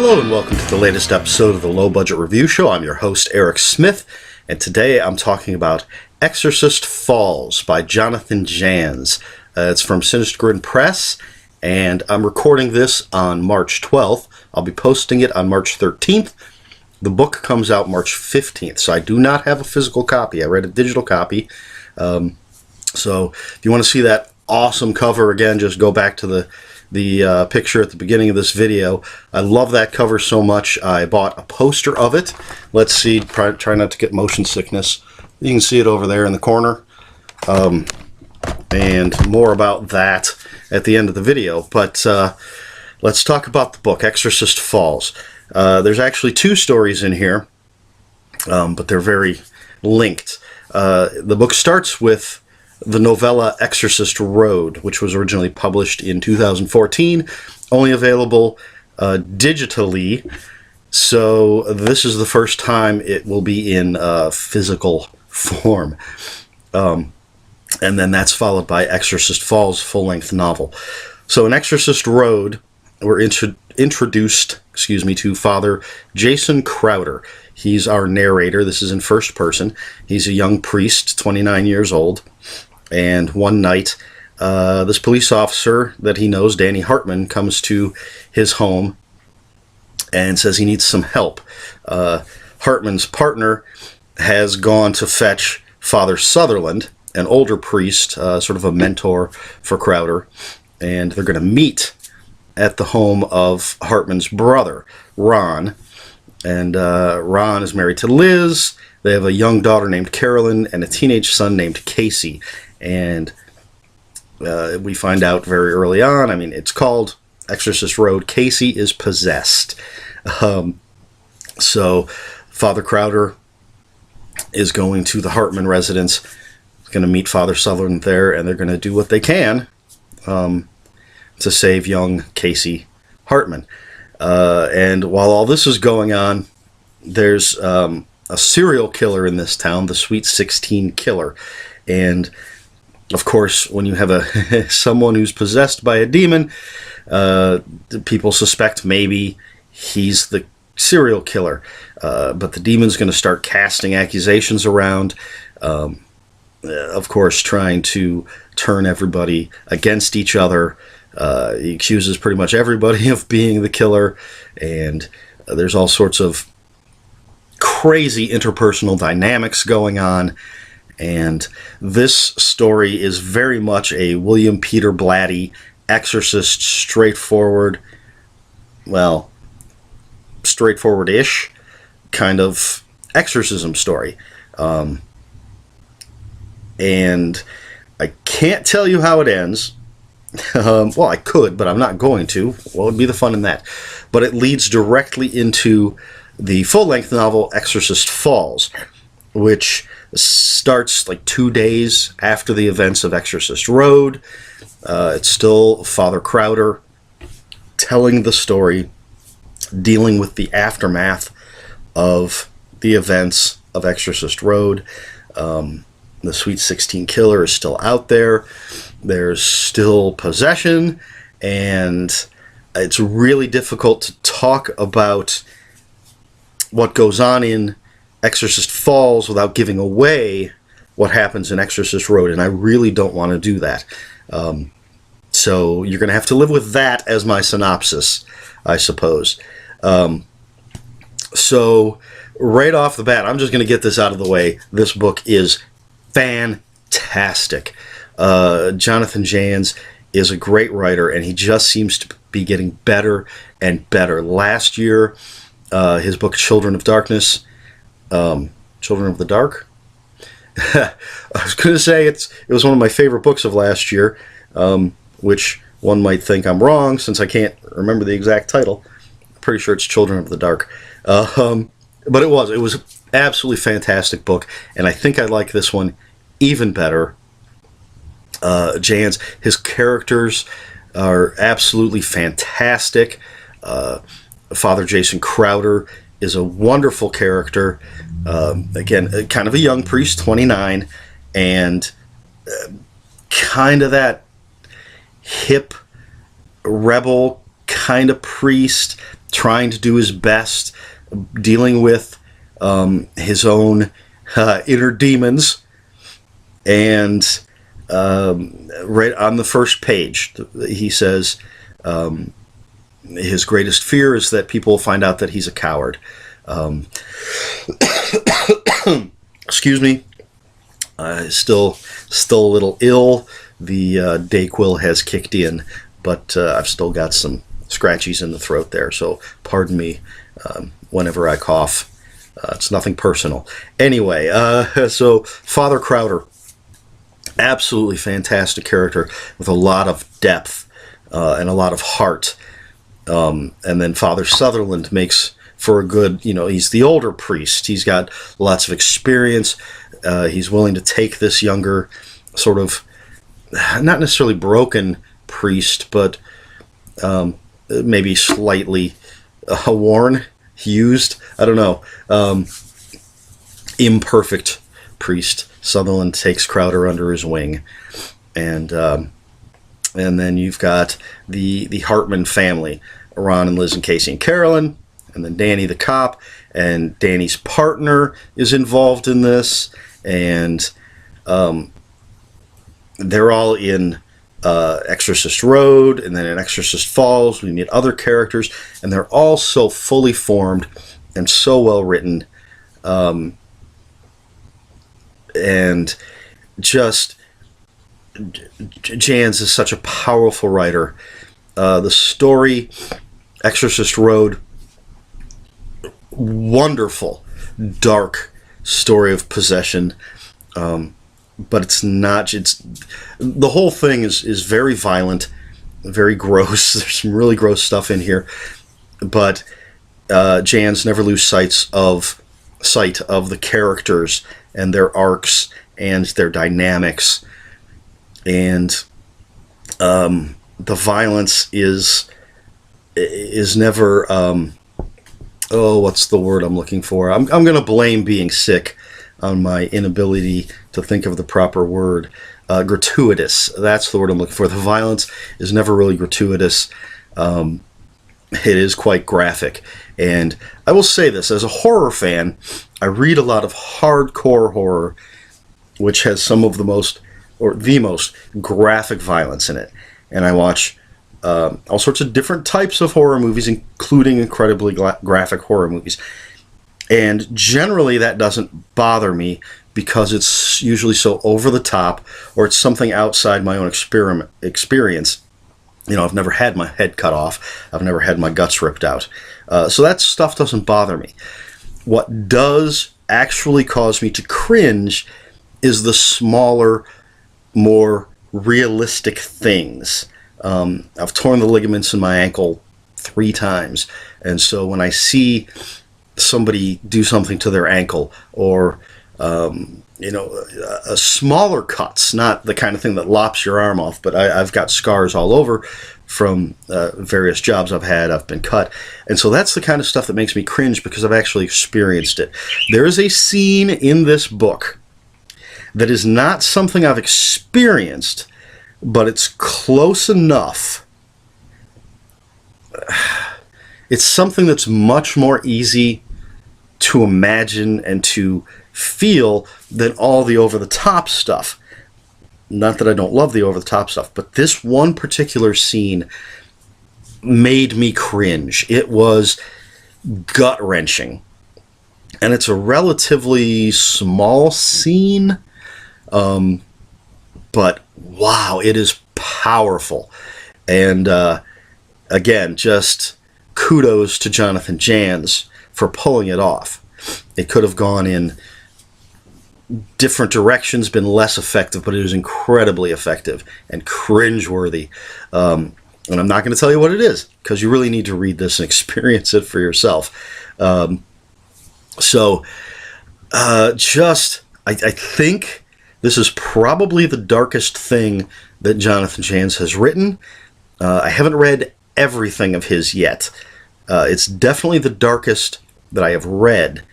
Hello and welcome to the latest episode of the Low Budget Review Show. I'm your host, Eric Smith, and today I'm talking about Exorcist Falls by Jonathan Janz. It's from Sinister Grin Press, and I'm recording this on March 12th. I'll be posting it on March 13th. The book comes out March 15th, so I do not have a physical copy. I read a digital copy. So if you want to see that awesome cover again, just go back to the picture at the beginning of this video. I love that cover so much. I bought a poster of it. Let's see, try not to get motion sickness. You can see it over there in the corner. And more about that at the end of the video. But let's talk about the book, Exorcist Falls. There's actually two stories in here, but they're very linked. The book starts with the novella Exorcist Road, which was originally published in 2014, only available digitally, so this is the first time it will be in physical form. And then that's followed by Exorcist Falls, full-length novel. So in Exorcist Road, we're introduced to Father Jason Crowder. He's our narrator. This is in first person. He's a young priest, 29 years old. And one night, this police officer that he knows, Danny Hartman, comes to his home and says he needs some help. Hartman's partner has gone to fetch Father Sutherland, an older priest, sort of a mentor for Crowder, and they're going to meet at the home of Hartman's brother, Ron. And Ron is married to Liz. They have a young daughter named Carolyn and a teenage son named Casey. And we find out very early on, I mean, it's called Exorcist Road. Casey is possessed. So Father Crowder is going to the Hartman residence. He's going to meet Father Sutherland there, and they're going to do what they can to save young Casey Hartman. And while all this is going on, there's a serial killer in this town, the Sweet 16 Killer. And of course, when you have someone who's possessed by a demon, people suspect maybe he's the serial killer. But the demon's going to start casting accusations around, of course, trying to turn everybody against each other. He accuses pretty much everybody of being the killer, and there's all sorts of crazy interpersonal dynamics going on. And this story is very much a William Peter Blatty Exorcist straightforward, well, straightforward-ish kind of exorcism story. And I can't tell you how it ends. Well, I could, but I'm not going to. What would be the fun in that? But it leads directly into the full-length novel Exorcist Falls, which starts like 2 days after the events of Exorcist Road. It's still Father Crowder telling the story, dealing with the aftermath of the events of Exorcist Road. The Sweet 16 Killer is still out there. There's still possession, and it's really difficult to talk about what goes on in Exorcist Falls without giving away what happens in Exorcist Road, and I really don't want to do that. So you're going to have to live with that as my synopsis, I suppose. So right off the bat, I'm just going to get this out of the way. This book is fantastic. Jonathan Janz is a great writer, and he just seems to be getting better and better. Last year, his book Children of Darkness, Children of the Dark. I was going to say it was one of my favorite books of last year, which one might think I'm wrong since I can't remember the exact title. I'm pretty sure it's Children of the Dark. But it was absolutely fantastic book, and I think I like this one even better. Janz, his characters are absolutely fantastic. Father Jason Crowder is a wonderful character. Again, kind of a young priest, 29, and kind of that hip rebel kind of priest, trying to do his best, dealing with his own inner demons. And right on the first page, he says his greatest fear is that people will find out that he's a coward. Excuse me. Still a little ill. The Dayquil has kicked in, but I've still got some scratchies in the throat there, so pardon me whenever I cough. It's nothing personal. Anyway, so Father Crowder, absolutely fantastic character with a lot of depth and a lot of heart. And then Father Sutherland makes for a good, he's the older priest. He's got lots of experience. He's willing to take this younger, sort of, not necessarily broken priest, but maybe slightly worn, used, I don't know, imperfect priest. Sutherland takes Crowder under his wing. And then you've got the Hartman family, Ron and Liz and Casey and Carolyn, and then Danny the cop, and Danny's partner is involved in this, and they're all in Exorcist Road, and then in Exorcist Falls we meet other characters, and they're all so fully formed and so well written, and just Janz is such a powerful writer. The story, Exorcist Road, wonderful, dark story of possession, but it's not. The whole thing is very violent, very gross. There's some really gross stuff in here, but Janz never lose sight of the characters and their arcs and their dynamics, and the violence is never. What's the word I'm looking for? I'm going to blame being sick on my inability to think of the proper word. Gratuitous. That's the word I'm looking for. The violence is never really gratuitous. It is quite graphic. And I will say this, as a horror fan, I read a lot of hardcore horror, which has some of the most graphic violence in it. And I watch all sorts of different types of horror movies, including incredibly graphic horror movies. And generally that doesn't bother me because it's usually so over the top, or it's something outside my own experience. I've never had my head cut off. I've never had my guts ripped out. So that stuff doesn't bother me. What does actually cause me to cringe is the smaller, more realistic things. I've torn the ligaments in my ankle 3 times, and so when I see somebody do something to their ankle, or smaller cuts, not the kind of thing that lops your arm off, but I've got scars all over from various jobs I've had. I've been cut, and so that's the kind of stuff that makes me cringe because I've actually experienced it. There is a scene in this book that is not something I've experienced, but it's close enough. It's something that's much more easy to imagine and to feel than all the over-the-top stuff. Not that I don't love the over-the-top stuff, but this one particular scene made me cringe. It was gut-wrenching. And it's a relatively small scene, but wow, it is powerful. And again, just kudos to Jonathan Janz for pulling it off. It could have gone in different directions, been less effective, but it was incredibly effective and cringeworthy. And I'm not going to tell you what it is, because you really need to read this and experience it for yourself. I think this is probably the darkest thing that Jonathan Janz has written. I haven't read everything of his yet. It's definitely the darkest that I have read.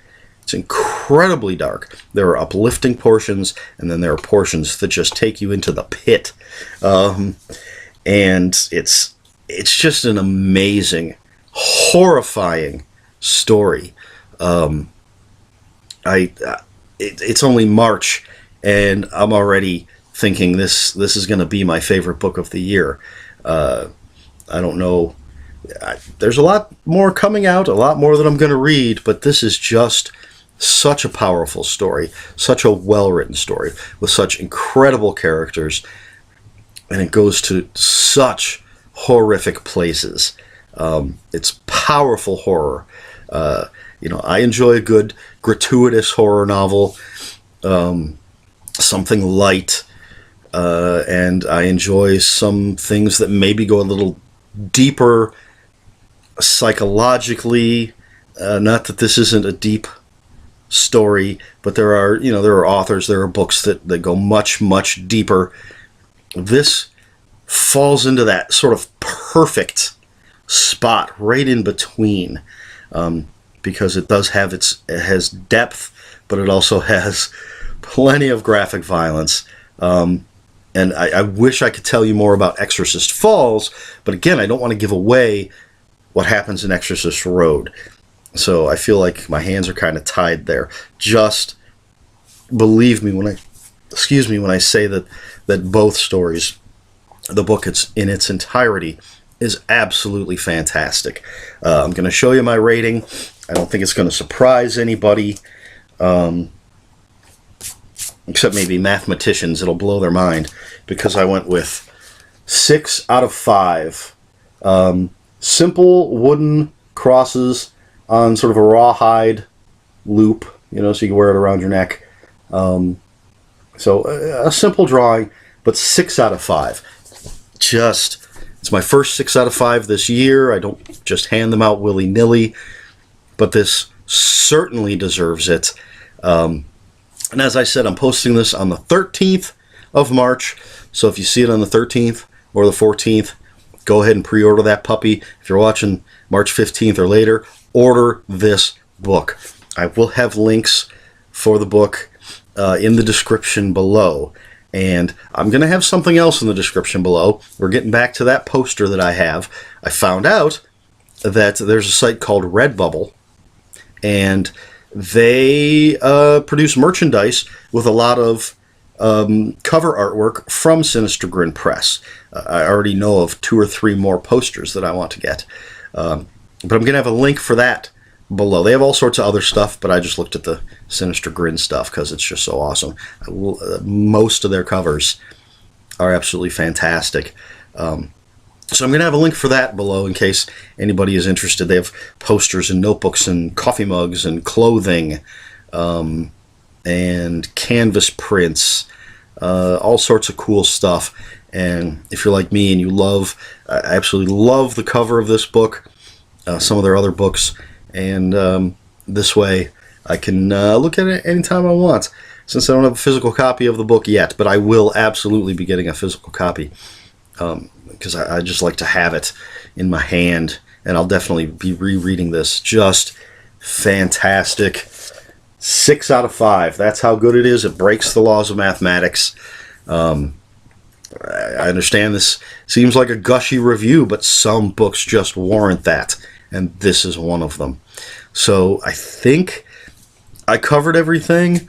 It's incredibly dark. There are uplifting portions, and then there are portions that just take you into the pit. And it's just an amazing horrifying story. It's only March, and I'm already thinking this is going to be my favorite book of the year. I don't know. There's a lot more coming out, a lot more that I'm going to read, but this is just such a powerful story, such a well-written story with such incredible characters, and it goes to such horrific places. It's powerful horror. I enjoy a good gratuitous horror novel, something light, and I enjoy some things that maybe go a little deeper psychologically. Not that this isn't a deep story, but there are authors, there are books that go much, much deeper. This falls into that sort of perfect spot right in between, because it has depth, but it also has plenty of graphic violence. And I wish I could tell you more about Exorcist Falls, but again, I don't want to give away what happens in Exorcist Road. So I feel like my hands are kind of tied there. Just believe me when I say that both stories, the book in its entirety, is absolutely fantastic. I'm going to show you my rating. I don't think it's going to surprise anybody, except maybe mathematicians. It'll blow their mind, because I went with 6 out of 5. Simple wooden crosses on sort of a rawhide loop, so you can wear it around your neck. So a simple drawing, but 6 out of 5. It's my first 6 out of 5 this year. I don't just hand them out willy-nilly, but this certainly deserves it. And as I said, I'm posting this on the 13th of March, so if you see it on the 13th or the 14th, go ahead and pre-order that puppy. If you're watching March 15th or later, order this book. I will have links for the book in the description below. And I'm going to have something else in the description below. We're getting back to that poster that I have. I found out that there's a site called Redbubble, and they produce merchandise with a lot of cover artwork from Sinister Grin Press. I already know of 2 or 3 more posters that I want to get. But I'm going to have a link for that below. They have all sorts of other stuff, but I just looked at the Sinister Grin stuff because it's just so awesome. Most of their covers are absolutely fantastic. So I'm going to have a link for that below in case anybody is interested. They have posters and notebooks and coffee mugs and clothing, and canvas prints, all sorts of cool stuff. And if you're like me and you I absolutely love the cover of this book, some of their other books, and this way I can look at it anytime I want, since I don't have a physical copy of the book yet, but I will absolutely be getting a physical copy, because I just like to have it in my hand, and I'll definitely be rereading this. Just fantastic. 6 out of 5. That's how good it is. It breaks the laws of mathematics. I understand this seems like a gushy review, but some books just warrant that, and this is one of them. So I think I covered everything.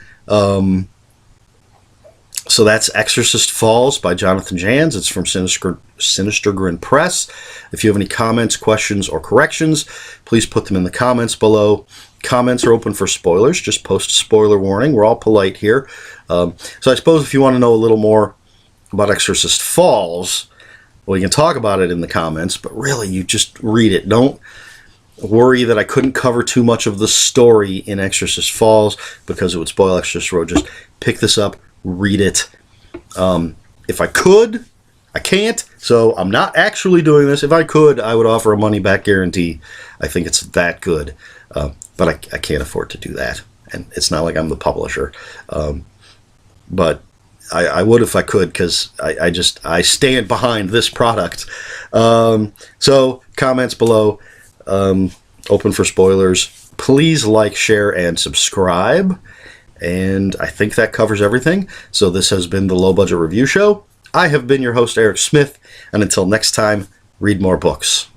So that's Exorcist Falls by Jonathan Janz. It's from Sinister Grin Press. If you have any comments, questions, or corrections, please put them in the comments below. Comments are open for spoilers. Just post a spoiler warning. We're all polite here. So I suppose if you want to know a little more about Exorcist Falls, well, you can talk about it in the comments, but really, you just read it. Don't worry that I couldn't cover too much of the story in Exorcist Falls because it would spoil Exorcist Road. Just pick this up, read it. If I could, I can't, so I'm not actually doing this. If I could, I would offer a money-back guarantee. I think it's that good, but I can't afford to do that, and it's not like I'm the publisher. But I would if I could, because I stand behind this product. So comments below, open for spoilers. Please like, share, and subscribe. And I think that covers everything. So this has been the Low Budget Review Show. I have been your host, Eric Smith, and until next time, read more books.